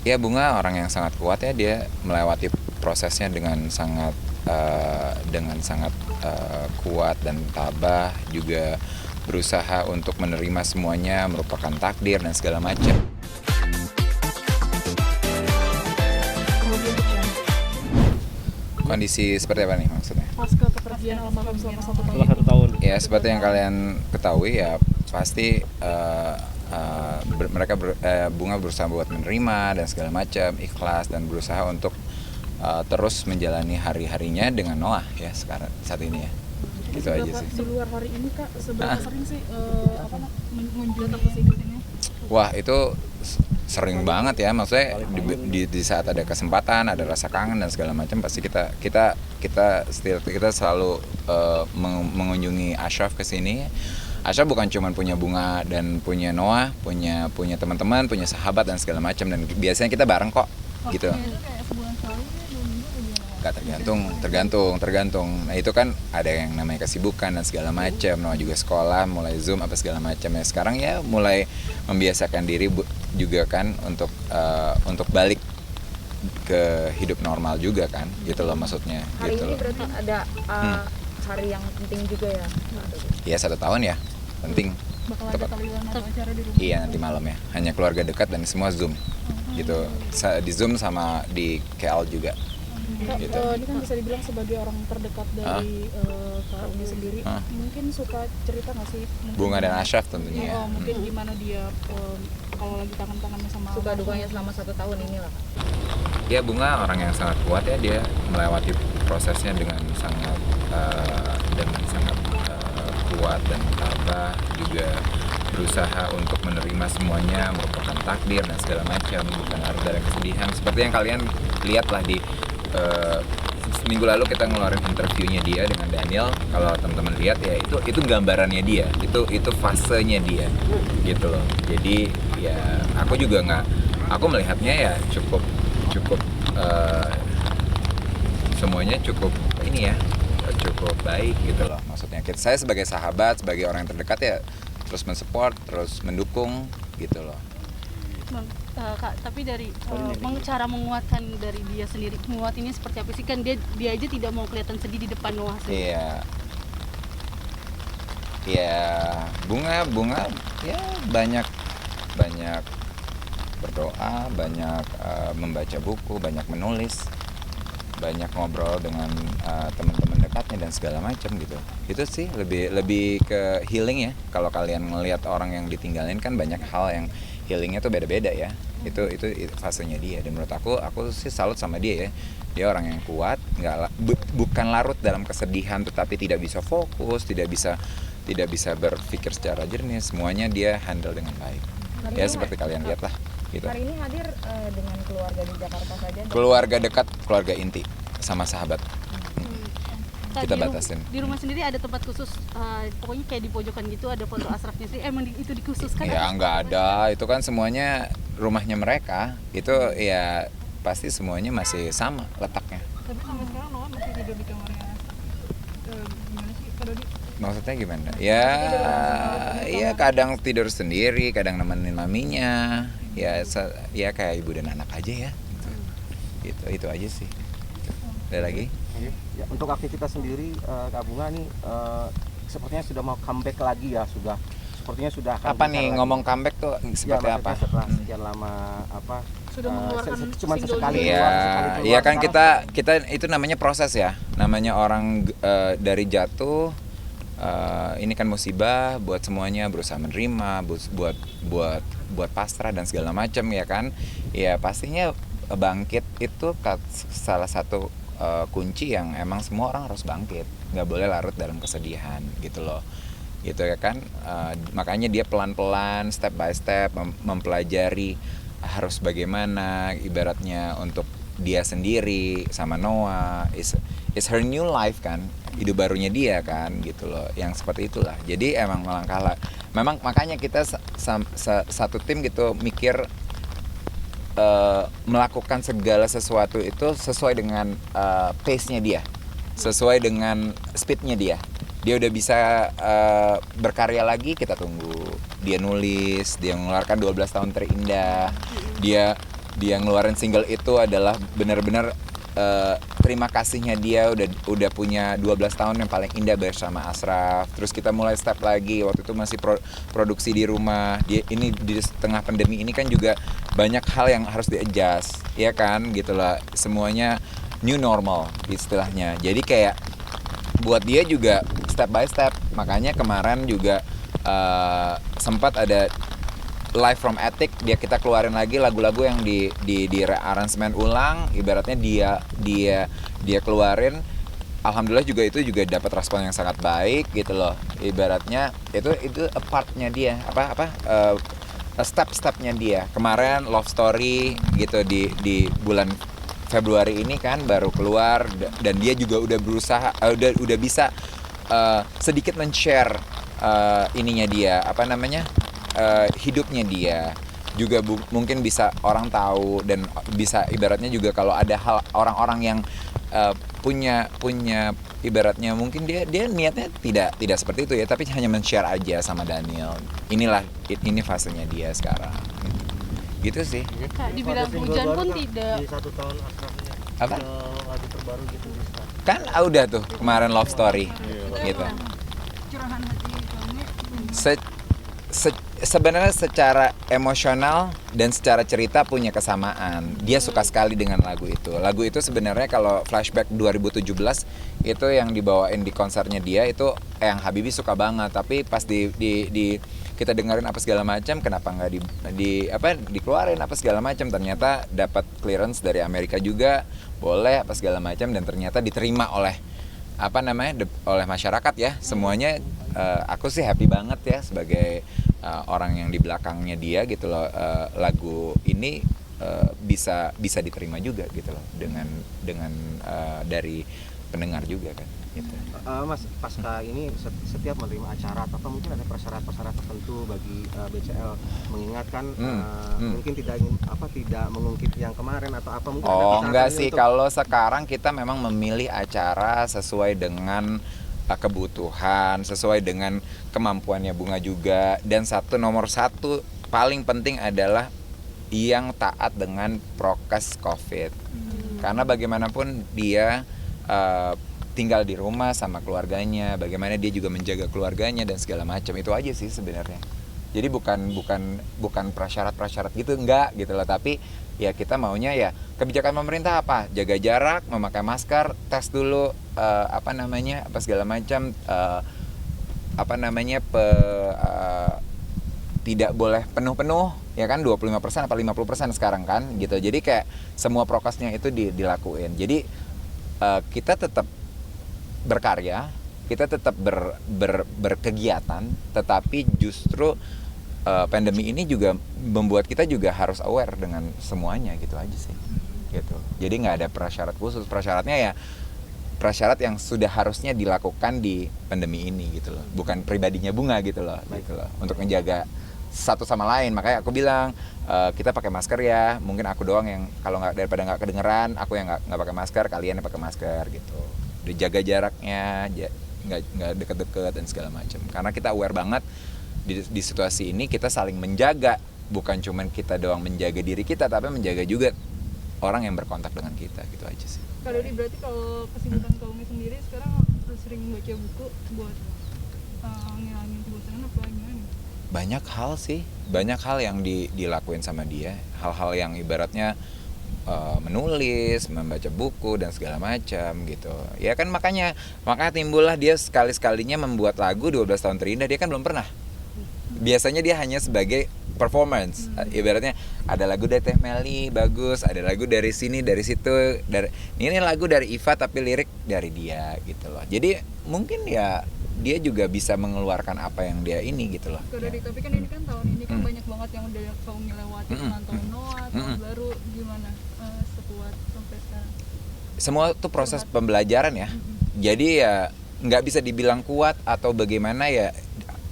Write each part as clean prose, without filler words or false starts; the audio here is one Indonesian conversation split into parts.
Ya, Bunga orang yang sangat kuat ya, dia melewati prosesnya dengan sangat kuat dan tabah, juga berusaha untuk menerima semuanya merupakan takdir dan segala macam. Kondisi seperti apa nih maksudnya? Pasca kepergian almarhum selama 1 tahun. Selama 1 tahun. Ya, seperti yang kalian ketahui ya, pasti Bunga berusaha buat menerima dan segala macam, ikhlas dan berusaha untuk terus menjalani hari-harinya dengan Noah ya saat ini ya. Gitu aja sih. Di luar hari ini Kak, seberapa sering sih datang ke sini? Wah, itu sering banget ya, maksudnya di saat ada kesempatan, ada rasa kangen dan segala macam, pasti kita selalu mengunjungi Ashraf ke sini. Ashraf bukan cuma punya Bunga dan punya Noah, punya teman-teman, punya sahabat dan segala macam, dan biasanya kita bareng kok gitu. Itu kayak sebulan sekali, 2 minggu gimana? Gak tergantung. Nah, itu kan ada yang namanya kesibukan dan segala macam. Noah juga sekolah, mulai Zoom apa segala macam ya. Sekarang ya mulai membiasakan diri juga kan untuk balik ke hidup normal juga kan, gitu loh maksudnya. Hari Gitu ini loh. berarti ada hari yang penting juga ya? Iya, 1 tahun ya, penting. Bakal ada Tepat. tahlilan atau acara di rumah? Iya, nanti malam ya. Hanya keluarga dekat dan semua Zoom. Gitu. Di Zoom sama di KL juga. Kak, Gitu. ini kan bisa dibilang sebagai orang terdekat dari Kak Umi sendiri, mungkin suka cerita nggak sih? Bunga dan Ashraf tentunya ya. Mungkin gimana dia kalau lagi kangen-kangennya sama Suka almarhum. dukanya selama 1 tahun ini lah. Ya, Bunga orang yang sangat kuat ya, dia melewati prosesnya dengan sangat kuat dan tabah, juga berusaha untuk menerima semuanya merupakan takdir dan segala macam, bukan larut dari kesedihan. Seperti yang kalian lihat lah di minggu lalu kita ngeluarin interviewnya dia dengan Daniel. Kalau teman-teman lihat ya, itu gambarannya dia, itu fasenya dia gitu loh. Jadi ya aku melihatnya ya cukup semuanya cukup ini ya, cukup baik gitu loh. Maksudnya saya sebagai sahabat, sebagai orang yang terdekat ya, terus mensupport, terus mendukung gitu loh. Bang, Kak, tapi dari cara menguatkan dari dia sendiri, menguatinnya seperti apa sih? Kan dia aja tidak mau kelihatan sedih di depan Noah sendiri. Iya, bunga ya banyak berdoa, banyak membaca buku, banyak menulis, banyak ngobrol dengan teman-teman dekatnya dan segala macam gitu. Itu sih lebih ke healing ya. Kalau kalian ngelihat orang yang ditinggalin kan banyak hal yang healingnya tuh beda-beda ya. Itu fasenya dia, dan menurut aku sih salut sama dia ya. Dia orang yang kuat, bukan larut dalam kesedihan, tetapi tidak bisa fokus, tidak bisa berpikir secara jernih. Semuanya dia handle dengan baik. Ya seperti kalian lihat lah gitu. Hari ini hadir dengan keluarga di Jakarta saja? Keluarga dekat, keluarga inti sama sahabat. Kak, Kita batasin. Di rumah sendiri ada tempat khusus, pokoknya kayak di pojokan gitu ada foto Ashrafnya sih. Emang itu dikhususkan? Ya nggak ada, itu kan semuanya rumahnya mereka. Itu ya pasti semuanya masih sama letaknya. Tapi sampai sekarang Noah masih tidur di kamarnya. Gimana sih Kak Dodi? Maksudnya gimana? Ya kadang tidur sendiri, kadang nemenin maminya. Ya kayak ibu dan anak aja ya. Gitu. Itu aja sih. Ada lagi? Ya, untuk aktivitas sendiri, Kak Bunga nih sepertinya sudah mau comeback lagi ya, sepertinya sudah akan Apa nih lagi. ngomong comeback tuh seperti Ya, apa? setelah sekian lama Sudah mengeluarkan cuma single sesekali dulu. keluar, sekali keluar. Iya kan Sekarang kita itu namanya proses ya. Namanya orang dari jatuh, ini kan musibah buat semuanya, berusaha menerima, buat pasrah dan segala macam ya kan. Ya pastinya bangkit itu salah satu kunci yang emang semua orang harus bangkit. Nggak boleh larut dalam kesedihan gitu loh. Gitu ya kan. Makanya dia pelan-pelan, step by step mempelajari harus bagaimana, ibaratnya untuk dia sendiri sama Noah, is her new life kan, hidup barunya dia kan gitu loh, yang seperti itulah. Jadi emang melangkah lah, memang makanya kita satu tim gitu mikir melakukan segala sesuatu itu sesuai dengan pace-nya dia, sesuai dengan speed-nya dia. Dia udah bisa berkarya lagi, kita tunggu. Dia nulis, dia mengeluarkan 12 tahun terindah. Dia dia ngeluarin single itu adalah benar-benar terima kasihnya dia udah punya 12 tahun yang paling indah bersama Ashraf. Terus kita mulai step lagi, waktu itu masih produksi di rumah. Ini di tengah pandemi ini kan juga banyak hal yang harus di-adjust, ya kan, gitu lah. Semuanya new normal istilahnya. Jadi kayak buat dia juga step by step. Makanya kemarin juga sempat ada Live from Attic, kita keluarin lagi lagu-lagu yang di rearrangement ulang, ibaratnya dia keluarin. Alhamdulillah juga itu juga dapat respon yang sangat baik gitu loh. Ibaratnya itu a part-nya dia, step-stepnya dia. Kemarin Love Story gitu di bulan Februari ini kan baru keluar, dan dia juga udah berusaha udah bisa sedikit men-share ininya dia, hidupnya dia juga mungkin bisa orang tahu, dan bisa ibaratnya juga kalau ada hal orang-orang yang punya ibaratnya mungkin dia niatnya tidak seperti itu ya, tapi hanya men-share aja sama Daniel. Ini fasenya dia sekarang gitu sih. Kak, dibilang hujan pun tidak. Di 1 tahun Ashrafnya Apa? lagu terbaru gitu Kan udah tuh kemarin Love Story gitu. Curahan hati kamu Sebenarnya secara emosional dan secara cerita punya kesamaan. Dia suka sekali dengan lagu itu. Lagu itu sebenarnya kalau flashback 2017 itu yang dibawain di konsernya dia itu yang Habibie suka banget. Tapi pas kita dengerin apa segala macam, kenapa nggak dikeluarin apa segala macam. Ternyata dapat clearance dari Amerika juga, boleh apa segala macam, dan ternyata diterima oleh oleh masyarakat ya. Semuanya aku sih happy banget ya sebagai orang yang di belakangnya dia gitu loh. Lagu ini bisa diterima juga gitu loh dengan dari pendengar juga kan gitu. Mas, pasca ini setiap menerima acara atau mungkin ada persyarat-persyarat tertentu bagi BCL, mengingatkan mungkin tidak mengungkit yang kemarin atau apa mungkin enggak sih kalau sekarang kita memang memilih acara sesuai dengan kebutuhan, sesuai dengan kemampuannya Bunga juga, dan nomor satu paling penting adalah yang taat dengan prokes COVID. Karena bagaimanapun dia tinggal di rumah sama keluarganya, bagaimana dia juga menjaga keluarganya dan segala macam, itu aja sih sebenarnya. Jadi bukan prasyarat gitu, enggak gitu loh, tapi ya kita maunya ya kebijakan pemerintah apa, jaga jarak, memakai masker, tes dulu segala macam, tidak boleh penuh ya kan, 25% apa 50% sekarang kan gitu. Jadi kayak semua prokesnya itu dilakuin. Jadi kita tetap berkarya, kita tetap berkegiatan, tetapi justru pandemi ini juga membuat kita juga harus aware dengan semuanya gitu aja sih gitu. Jadi nggak ada prasyarat khusus, prasyaratnya ya prasyarat yang sudah harusnya dilakukan di pandemi ini gitu loh, bukan pribadinya Bunga gitu loh untuk menjaga satu sama lain. Makanya aku bilang kita pakai masker ya, mungkin aku doang yang kalau nggak, daripada nggak kedengeran, aku yang nggak pakai masker, kalian yang pakai masker gitu. Dijaga jaraknya, nggak deket-deket dan segala macam. Karena kita aware banget di situasi ini, kita saling menjaga, bukan cuman kita doang menjaga diri kita, tapi menjaga juga orang yang berkontak dengan kita gitu aja sih. Kalau berarti kalau kesibukan kamu sendiri sekarang sering baca buku buat ngilangin kebosanan apa gimana? Banyak hal sih, banyak hal yang dilakuin sama dia, hal-hal yang ibaratnya menulis, membaca buku dan segala macam gitu. Ya kan makanya timbullah dia sekali-sekalinya membuat lagu 12 tahun terindah, dia kan belum pernah. Biasanya dia hanya sebagai performance. Ibaratnya ada lagu dari Teh Meli bagus, ada lagu dari sini, dari situ, ini lagu dari Iva tapi lirik dari dia gitu loh. Jadi mungkin ya dia juga bisa mengeluarkan apa yang dia ini gitu loh. Tapi kan ini kan tahun ini kan banyak banget yang udah kamu ngelewatin, tahun Noah, tahun baru, gimana sekuat sampai sekarang? Semua tuh proses pembelajaran ya. Jadi ya nggak bisa dibilang kuat atau bagaimana ya,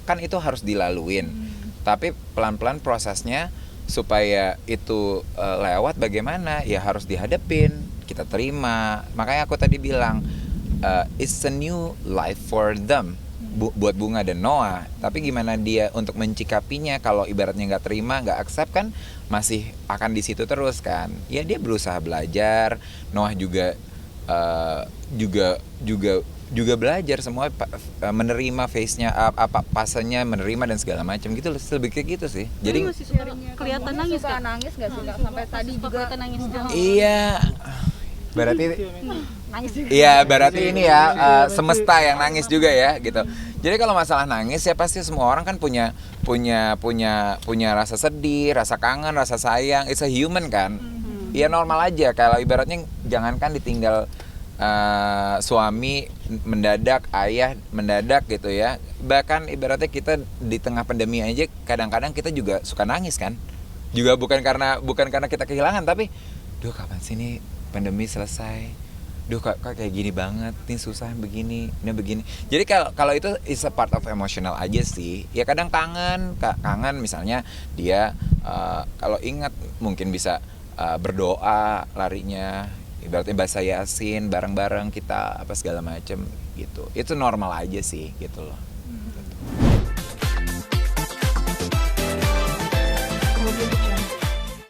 kan itu harus dilaluin. Tapi pelan-pelan prosesnya supaya itu lewat bagaimana ya harus dihadapin, kita terima. Makanya aku tadi bilang it's a new life for them buat Bunga dan Noah. Tapi gimana dia untuk mencikapinya kalau ibaratnya nggak terima, nggak accept kan masih akan di situ terus kan. Ya dia berusaha belajar, Noah juga juga belajar semua menerima face-nya apa pasenya menerima dan segala macam gitu lebih kayak gitu sih. Jadi masih suka kelihatan nangis suka Kak? nangis nggak sih Kak? Sampai tadi Suka juga kelihatan nangis iya berarti nangis juga. iya berarti ini ya semesta yang nangis juga ya gitu. Jadi kalau masalah nangis ya pasti semua orang kan punya rasa sedih, rasa kangen, rasa sayang. It's a human kan. Ya normal aja kalau ibaratnya jangankan ditinggal suami mendadak, ayah mendadak gitu ya. Bahkan ibaratnya kita di tengah pandemi aja kadang-kadang kita juga suka nangis kan. Juga bukan karena kita kehilangan tapi duh kapan sih nih pandemi selesai. Duh kok kayak gini banget, nih susah begini, ini begini. Jadi kalau itu is a part of emotional aja sih. Ya kadang kangen misalnya dia kalau ingat mungkin bisa berdoa larinya ibaratnya bahasa Yasin bareng-bareng kita apa segala macem gitu. Itu normal aja sih gitu loh.